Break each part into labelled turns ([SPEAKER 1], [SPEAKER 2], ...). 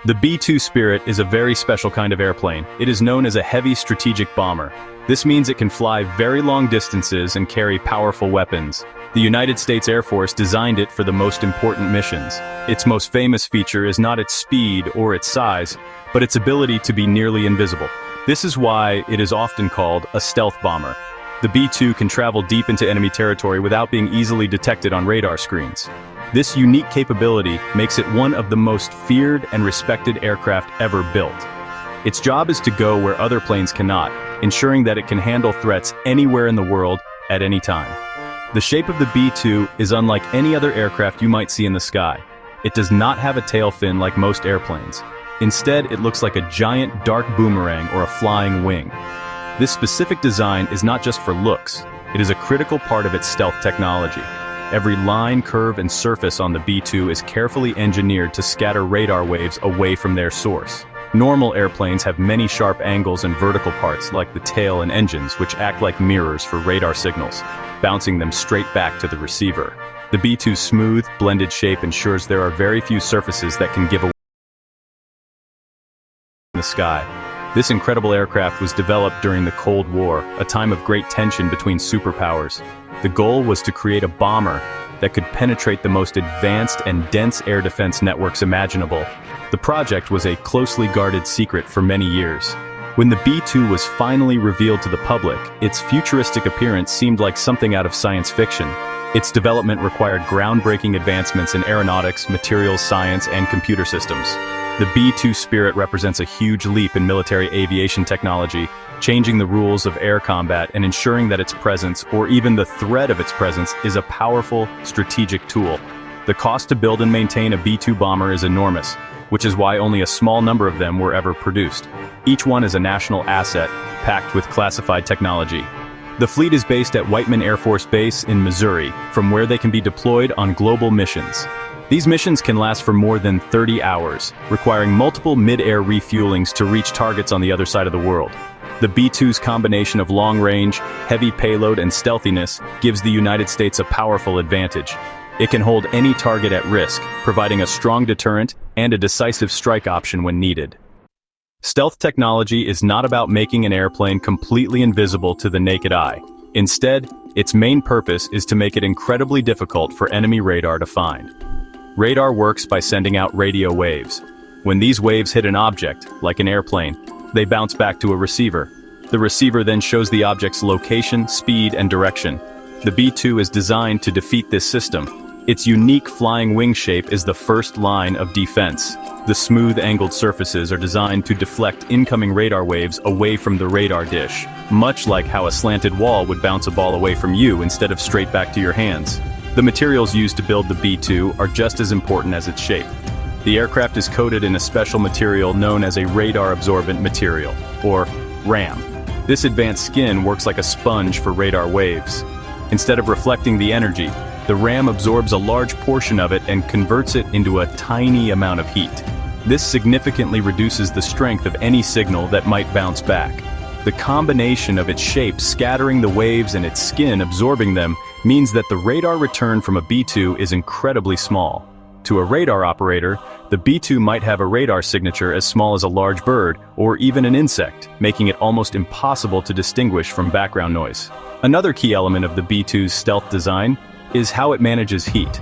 [SPEAKER 1] The B-2 Spirit is a very special kind of airplane. It is known as a heavy strategic bomber. This means it can fly very long distances and carry powerful weapons. The United States Air Force designed it for the most important missions. Its most famous feature is not its speed or its size, but its ability to be nearly invisible. This is why it is often called a stealth bomber. The B-2 can travel deep into enemy territory without being easily detected on radar screens. This unique capability makes it one of the most feared and respected aircraft ever built. Its job is to go where other planes cannot, ensuring that it can handle threats anywhere in the world at any time. The shape of the B-2 is unlike any other aircraft you might see in the sky. It does not have a tail fin like most airplanes. Instead, it looks like a giant dark boomerang or a flying wing. This specific design is not just for looks, it is a critical part of its stealth technology. Every line, curve, and surface on the B-2 is carefully engineered to scatter radar waves away from their source. Normal airplanes have many sharp angles and vertical parts like the tail and engines, which act like mirrors for radar signals, bouncing them straight back to the receiver. The B-2's smooth, blended shape ensures there are very few surfaces that can give away in the sky. This incredible aircraft was developed during the Cold War, a time of great tension between superpowers. The goal was to create a bomber that could penetrate the most advanced and dense air defense networks imaginable. The project was a closely guarded secret for many years. When the B-2 was finally revealed to the public, its futuristic appearance seemed like something out of science fiction. Its development required groundbreaking advancements in aeronautics, materials science, and computer systems. The B-2 Spirit represents a huge leap in military aviation technology, changing the rules of air combat and ensuring that its presence, or even the threat of its presence, is a powerful, strategic tool. The cost to build and maintain a B-2 bomber is enormous, which is why only a small number of them were ever produced. Each one is a national asset, packed with classified technology. The fleet is based at Whiteman Air Force Base in Missouri, from where they can be deployed on global missions. These missions can last for more than 30 hours, requiring multiple mid-air refuelings to reach targets on the other side of the world. The B-2's combination of long range, heavy payload, and stealthiness gives the United States a powerful advantage. It can hold any target at risk, providing a strong deterrent and a decisive strike option when needed. Stealth technology is not about making an airplane completely invisible to the naked eye. Instead, its main purpose is to make it incredibly difficult for enemy radar to find. Radar works by sending out radio waves. When these waves hit an object, like an airplane, they bounce back to a receiver. The receiver then shows the object's location, speed, and direction. The B-2 is designed to defeat this system. Its unique flying wing shape is the first line of defense. The smooth angled surfaces are designed to deflect incoming radar waves away from the radar dish, much like how a slanted wall would bounce a ball away from you instead of straight back to your hands. The materials used to build the B-2 are just as important as its shape. The aircraft is coated in a special material known as a radar-absorbent material, or RAM. This advanced skin works like a sponge for radar waves. Instead of reflecting the energy, the RAM absorbs a large portion of it and converts it into a tiny amount of heat. This significantly reduces the strength of any signal that might bounce back. The combination of its shape scattering the waves and its skin absorbing them means that the radar return from a B-2 is incredibly small. To a radar operator, the B-2 might have a radar signature as small as a large bird or even an insect, making it almost impossible to distinguish from background noise. Another key element of the B-2's stealth design is how it manages heat.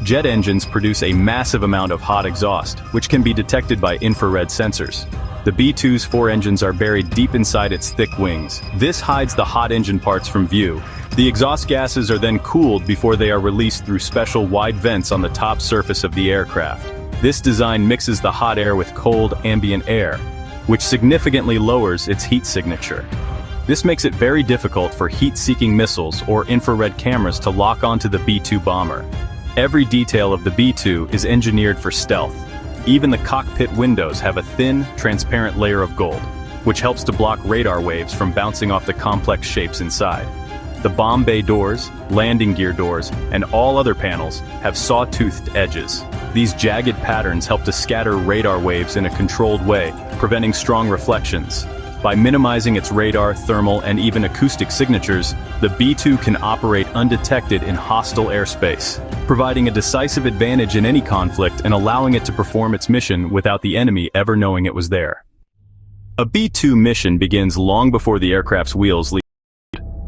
[SPEAKER 1] Jet engines produce a massive amount of hot exhaust, which can be detected by infrared sensors. The B-2's 4 engines are buried deep inside its thick wings. This hides the hot engine parts from view. The exhaust gases are then cooled before they are released through special wide vents on the top surface of the aircraft. This design mixes the hot air with cold, ambient air, which significantly lowers its heat signature. This makes it very difficult for heat-seeking missiles or infrared cameras to lock onto the B-2 bomber. Every detail of the B-2 is engineered for stealth. Even the cockpit windows have a thin, transparent layer of gold, which helps to block radar waves from bouncing off the complex shapes inside. The bomb bay doors, landing gear doors, and all other panels have saw-toothed edges. These jagged patterns help to scatter radar waves in a controlled way, preventing strong reflections. By minimizing its radar, thermal, and even acoustic signatures, the B-2 can operate undetected in hostile airspace, providing a decisive advantage in any conflict and allowing it to perform its mission without the enemy ever knowing it was there. A B-2 mission begins long before the aircraft's wheels leave.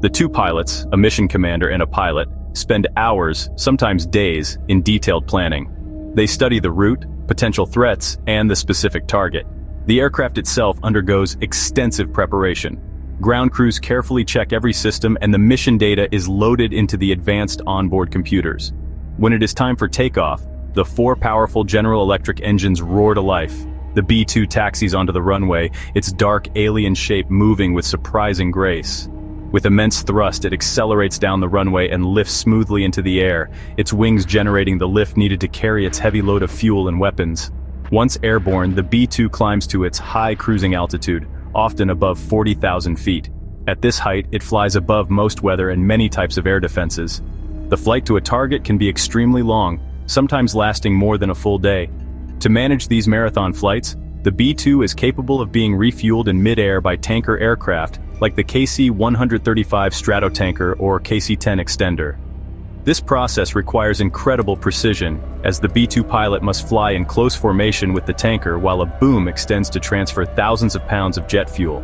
[SPEAKER 1] The two pilots, a mission commander and a pilot, spend hours, sometimes days, in detailed planning. They study the route, potential threats, and the specific target. The aircraft itself undergoes extensive preparation. Ground crews carefully check every system and the mission data is loaded into the advanced onboard computers. When it is time for takeoff, the four powerful General Electric engines roar to life. The B-2 taxis onto the runway, its dark alien shape moving with surprising grace. With immense thrust, it accelerates down the runway and lifts smoothly into the air, its wings generating the lift needed to carry its heavy load of fuel and weapons. Once airborne, the B-2 climbs to its high cruising altitude, often above 40,000 feet. At this height, it flies above most weather and many types of air defenses. The flight to a target can be extremely long, sometimes lasting more than a full day. To manage these marathon flights, the B-2 is capable of being refueled in mid-air by tanker aircraft like the KC-135 Stratotanker or KC-10 Extender. This process requires incredible precision, as the B-2 pilot must fly in close formation with the tanker while a boom extends to transfer thousands of pounds of jet fuel.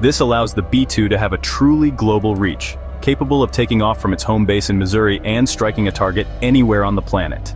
[SPEAKER 1] This allows the B-2 to have a truly global reach, capable of taking off from its home base in Missouri and striking a target anywhere on the planet.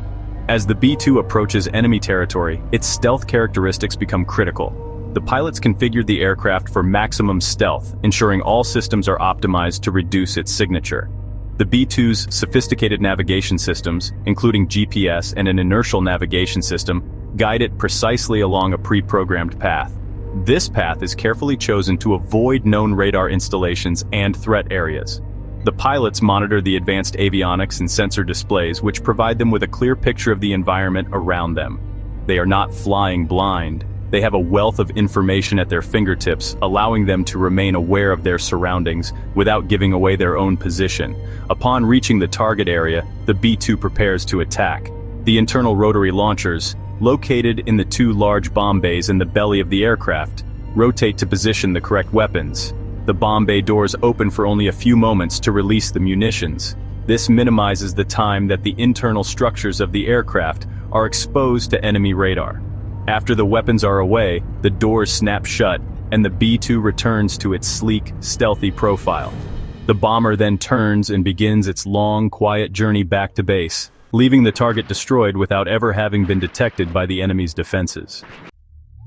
[SPEAKER 1] As the B-2 approaches enemy territory, its stealth characteristics become critical. The pilots configured the aircraft for maximum stealth, ensuring all systems are optimized to reduce its signature. The B-2's sophisticated navigation systems, including GPS and an inertial navigation system, guide it precisely along a pre-programmed path. This path is carefully chosen to avoid known radar installations and threat areas. The pilots monitor the advanced avionics and sensor displays, which provide them with a clear picture of the environment around them. They are not flying blind. They have a wealth of information at their fingertips, allowing them to remain aware of their surroundings without giving away their own position. Upon reaching the target area, the B-2 prepares to attack. The internal rotary launchers, located in the two large bomb bays in the belly of the aircraft, rotate to position the correct weapons. The bomb bay doors open for only a few moments to release the munitions. This minimizes the time that the internal structures of the aircraft are exposed to enemy radar. After the weapons are away, the doors snap shut, and the B-2 returns to its sleek, stealthy profile. The bomber then turns and begins its long, quiet journey back to base, leaving the target destroyed without ever having been detected by the enemy's defenses.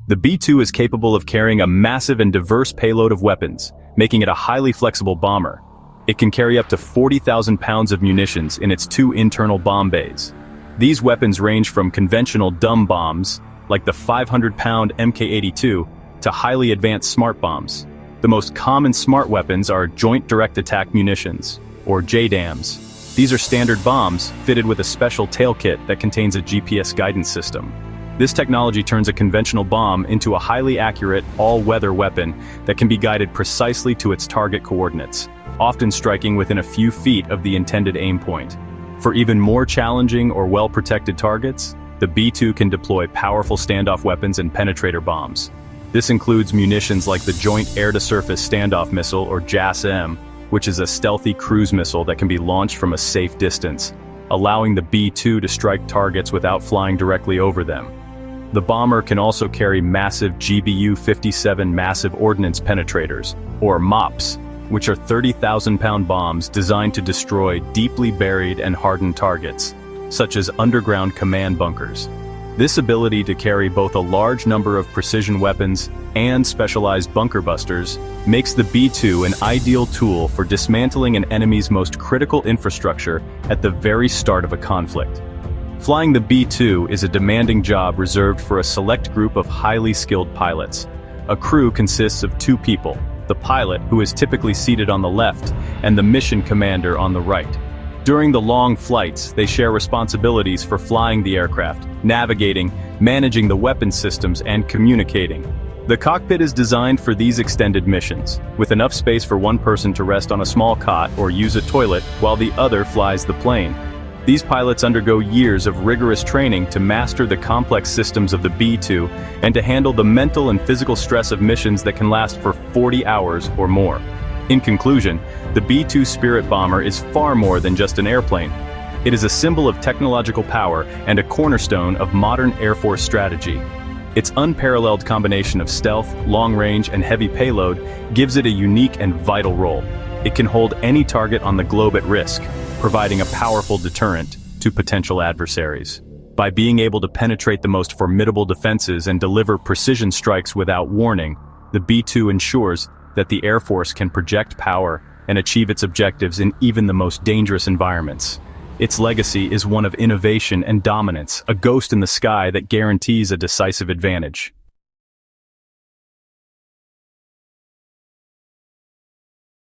[SPEAKER 1] The B-2 is capable of carrying a massive and diverse payload of weapons, making it a highly flexible bomber. It can carry up to 40,000 pounds of munitions in its two internal bomb bays. These weapons range from conventional dumb bombs, like the 500-pound Mk-82, to highly advanced smart bombs. The most common smart weapons are Joint Direct Attack Munitions, or JDAMs. These are standard bombs fitted with a special tail kit that contains a GPS guidance system. This technology turns a conventional bomb into a highly accurate, all-weather weapon that can be guided precisely to its target coordinates, often striking within a few feet of the intended aim point. For even more challenging or well-protected targets, the B-2 can deploy powerful standoff weapons and penetrator bombs. This includes munitions like the Joint Air-to-Surface Standoff Missile, or JASM, which is a stealthy cruise missile that can be launched from a safe distance, allowing the B-2 to strike targets without flying directly over them. The bomber can also carry massive GBU-57 Massive Ordnance Penetrators, or MOPs, which are 30,000-pound bombs designed to destroy deeply buried and hardened targets, such as underground command bunkers. This ability to carry both a large number of precision weapons and specialized bunker busters makes the B-2 an ideal tool for dismantling an enemy's most critical infrastructure at the very start of a conflict. Flying the B-2 is a demanding job reserved for a select group of highly skilled pilots. A crew consists of two people, the pilot, who is typically seated on the left, and the mission commander on the right. During the long flights, they share responsibilities for flying the aircraft, navigating, managing the weapon systems, and communicating. The cockpit is designed for these extended missions, with enough space for one person to rest on a small cot or use a toilet while the other flies the plane. These pilots undergo years of rigorous training to master the complex systems of the B-2 and to handle the mental and physical stress of missions that can last for 40 hours or more. In conclusion, the B-2 Spirit bomber is far more than just an airplane. It is a symbol of technological power and a cornerstone of modern Air Force strategy. Its unparalleled combination of stealth, long range, and heavy payload gives it a unique and vital role. It can hold any target on the globe at risk, providing a powerful deterrent to potential adversaries. By being able to penetrate the most formidable defenses and deliver precision strikes without warning, the B-2 ensures that the Air Force can project power and achieve its objectives in even the most dangerous environments. Its legacy is one of innovation and dominance, a ghost in the sky that guarantees a decisive advantage.